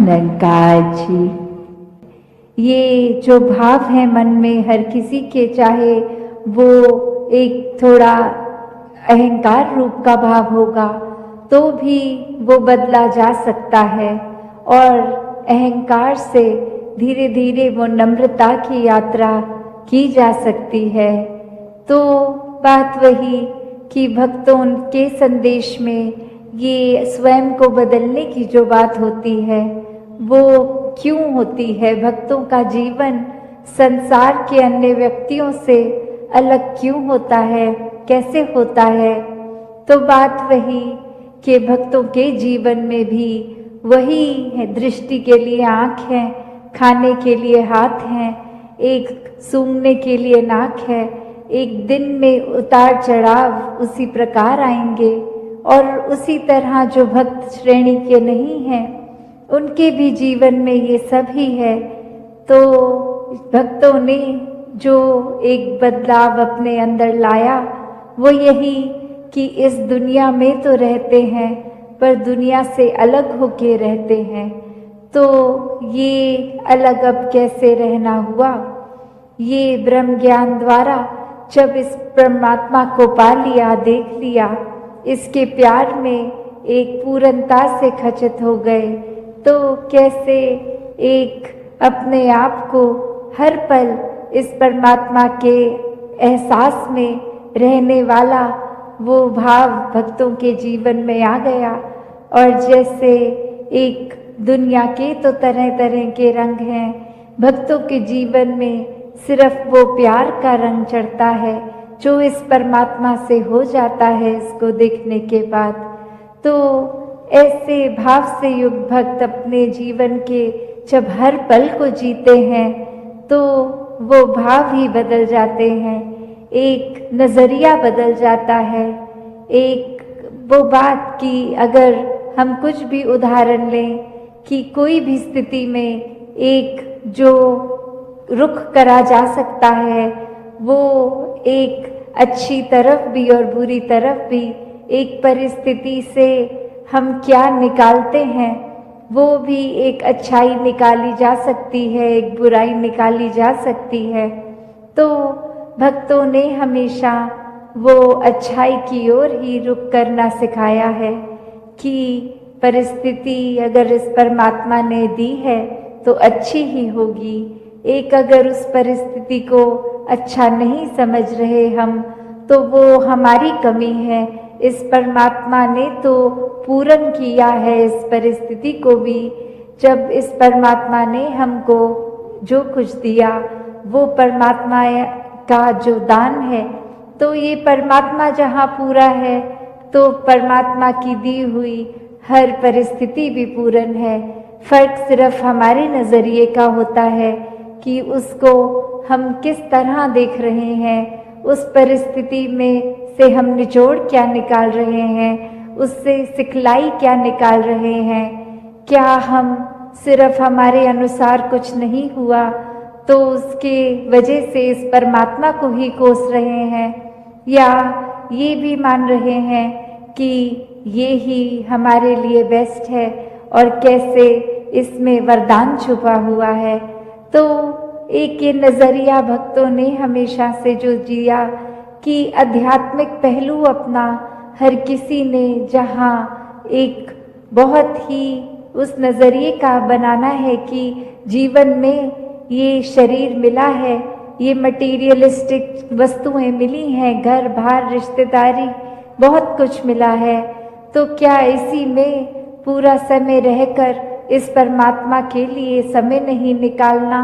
निरंकार जी। ये जो भाव है मन में हर किसी के, चाहे वो एक थोड़ा अहंकार रूप का भाव होगा तो भी वो बदला जा सकता है, और अहंकार से धीरे धीरे वो नम्रता की यात्रा की जा सकती है। तो बात वही कि भक्तों के संदेश में ये स्वयं को बदलने की जो बात होती है वो क्यों होती है, भक्तों का जीवन संसार के अन्य व्यक्तियों से अलग क्यों होता है, कैसे होता है। तो बात वही कि भक्तों के जीवन में भी वही है, दृष्टि के लिए आँख है, खाने के लिए हाथ हैं, एक सूंघने के लिए नाक है। एक दिन में उतार चढ़ाव उसी प्रकार आएंगे, और उसी तरह जो भक्त श्रेणी के नहीं हैं उनके भी जीवन में ये सब ही है। तो भक्तों ने जो एक बदलाव अपने अंदर लाया वो यही कि इस दुनिया में तो रहते हैं पर दुनिया से अलग होके रहते हैं। तो ये अलग अब कैसे रहना हुआ, ये ब्रह्म ज्ञान द्वारा जब इस परमात्मा को पा लिया, देख लिया, इसके प्यार में एक पूर्णता से खचित हो गए, तो कैसे एक अपने आप को हर पल इस परमात्मा के एहसास में रहने वाला वो भाव भक्तों के जीवन में आ गया। और जैसे एक दुनिया के तो तरह तरह के रंग हैं, भक्तों के जीवन में सिर्फ वो प्यार का रंग चढ़ता है जो इस परमात्मा से हो जाता है इसको देखने के बाद। तो ऐसे भाव से युक्त भक्त अपने जीवन के जब हर पल को जीते हैं तो वो भाव ही बदल जाते हैं, एक नज़रिया बदल जाता है। एक वो बात कि अगर हम कुछ भी उदाहरण लें कि कोई भी स्थिति में एक जो रुख करा जा सकता है वो एक अच्छी तरफ भी और बुरी तरफ भी, एक परिस्थिति से हम क्या निकालते हैं वो भी एक अच्छाई निकाली जा सकती है, एक बुराई निकाली जा सकती है। तो भक्तों ने हमेशा वो अच्छाई की ओर ही रुख करना सिखाया है कि परिस्थिति अगर इस परमात्मा ने दी है तो अच्छी ही होगी। एक अगर उस परिस्थिति को अच्छा नहीं समझ रहे हम तो वो हमारी कमी है, इस परमात्मा ने तो पूर्ण किया है इस परिस्थिति को भी। जब इस परमात्मा ने हमको जो कुछ दिया वो परमात्मा का जो दान है, तो ये परमात्मा जहाँ पूरा है तो परमात्मा की दी हुई हर परिस्थिति भी पूर्ण है। फर्क सिर्फ हमारे नज़रिए का होता है कि उसको हम किस तरह देख रहे हैं, उस परिस्थिति में से हम निचोड़ क्या निकाल रहे हैं, उससे सिखलाई क्या निकाल रहे हैं। क्या हम सिर्फ हमारे अनुसार कुछ नहीं हुआ तो उसके वजह से इस परमात्मा को ही कोस रहे हैं, या ये भी मान रहे हैं कि ये ही हमारे लिए बेस्ट है और कैसे इसमें वरदान छुपा हुआ है। तो एक ये नज़रिया भक्तों ने हमेशा से जो जिया कि आध्यात्मिक पहलू अपना हर किसी ने जहाँ एक बहुत ही उस नज़रिए का बनाना है कि जीवन में ये शरीर मिला है, ये मटीरियलिस्टिक वस्तुएं मिली हैं, घर बार रिश्तेदारी बहुत कुछ मिला है, तो क्या इसी में पूरा समय रहकर इस परमात्मा के लिए समय नहीं निकालना,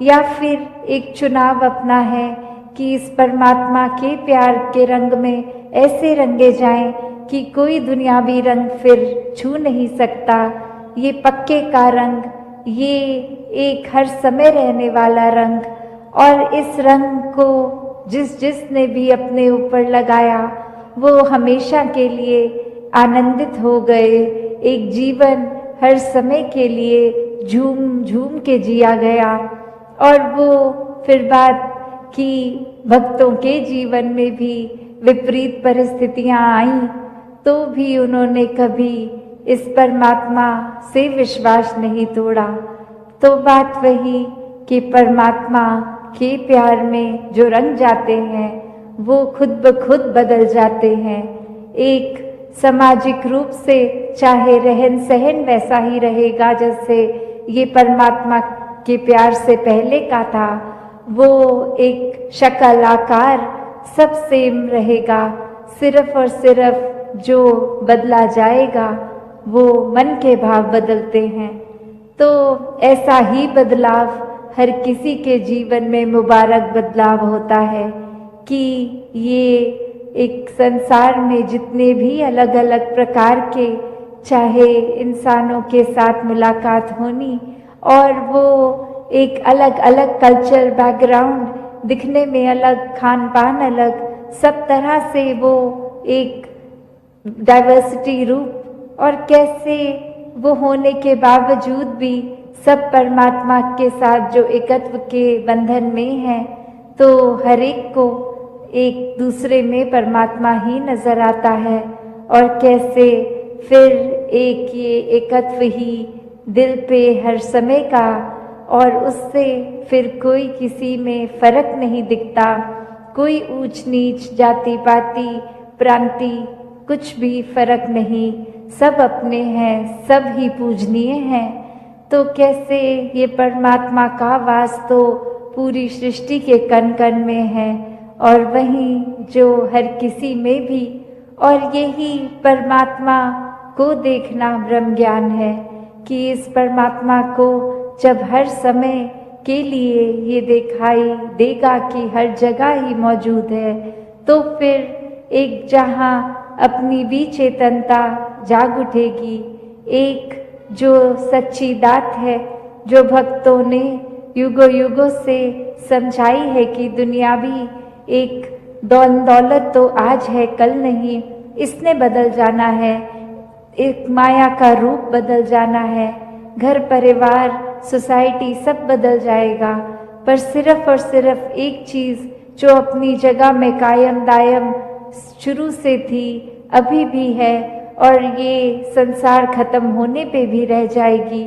या फिर एक चुनाव अपना है कि इस परमात्मा के प्यार के रंग में ऐसे रंगे जाएं कि कोई दुनियावी रंग फिर छू नहीं सकता। ये पक्के का रंग, ये एक हर समय रहने वाला रंग, और इस रंग को जिसने भी अपने ऊपर लगाया वो हमेशा के लिए आनंदित हो गए। एक जीवन हर समय के लिए झूम झूम के जिया गया। और वो फिर बात कि भक्तों के जीवन में भी विपरीत परिस्थितियां आईं तो भी उन्होंने कभी इस परमात्मा से विश्वास नहीं तोड़ा, तो बात वही कि परमात्मा के प्यार में जो रंग जाते हैं वो खुद ब खुद बदल जाते हैं। एक सामाजिक रूप से चाहे रहन सहन वैसा ही रहेगा जैसे ये परमात्मा के प्यार से पहले का था, वो एक शक्ल आकार सब सेम रहेगा, सिर्फ और सिर्फ जो बदला जाएगा वो मन के भाव बदलते हैं। तो ऐसा ही बदलाव हर किसी के जीवन में मुबारक बदलाव होता है कि ये एक संसार में जितने भी अलग अलग प्रकार के चाहे इंसानों के साथ मुलाकात होनी और वो एक अलग अलग कल्चर बैकग्राउंड, दिखने में अलग, खान पान अलग, सब तरह से वो एक डाइवर्सिटी रूप और कैसे वो होने के बावजूद भी सब परमात्मा के साथ जो एकत्व के बंधन में है, तो हर एक को एक दूसरे में परमात्मा ही नजर आता है और कैसे फिर एक ये एकत्व ही दिल पे हर समय का और उससे फिर कोई किसी में फर्क नहीं दिखता, कोई ऊंच नीच जाति पाति प्रांति कुछ भी फर्क नहीं, सब अपने हैं, सब ही पूजनीय हैं। तो कैसे ये परमात्मा का वास तो पूरी सृष्टि के कण कण में है और वहीं जो हर किसी में भी, और यही परमात्मा को देखना ब्रह्म ज्ञान है कि इस परमात्मा को जब हर समय के लिए ये दिखाई देगा कि हर जगह ही मौजूद है, तो फिर एक जहाँ अपनी भी चेतनता जाग उठेगी, एक जो सच्ची दात है जो भक्तों ने युगों युगों से समझाई है कि दुनिया भी एक दौलत तो आज है कल नहीं, इसने बदल जाना है, एक माया का रूप बदल जाना है, घर परिवार सोसाइटी सब बदल जाएगा, पर सिर्फ और सिर्फ एक चीज़ जो अपनी जगह में कायम दायम शुरू से थी, अभी भी है और ये संसार खत्म होने पे भी रह जाएगी,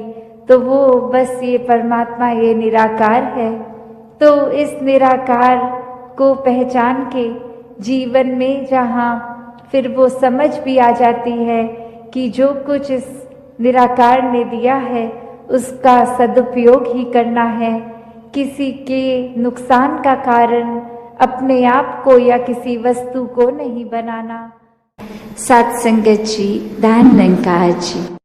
तो वो बस ये परमात्मा, ये निराकार है। तो इस निराकार को पहचान के जीवन में जहाँ फिर वो समझ भी आ जाती है कि जो कुछ इस निराकार ने दिया है उसका सदुपयोग ही करना है, किसी के नुकसान का कारण अपने आप को या किसी वस्तु को नहीं बनाना। सत्संगत जी, धन निरंकार जी।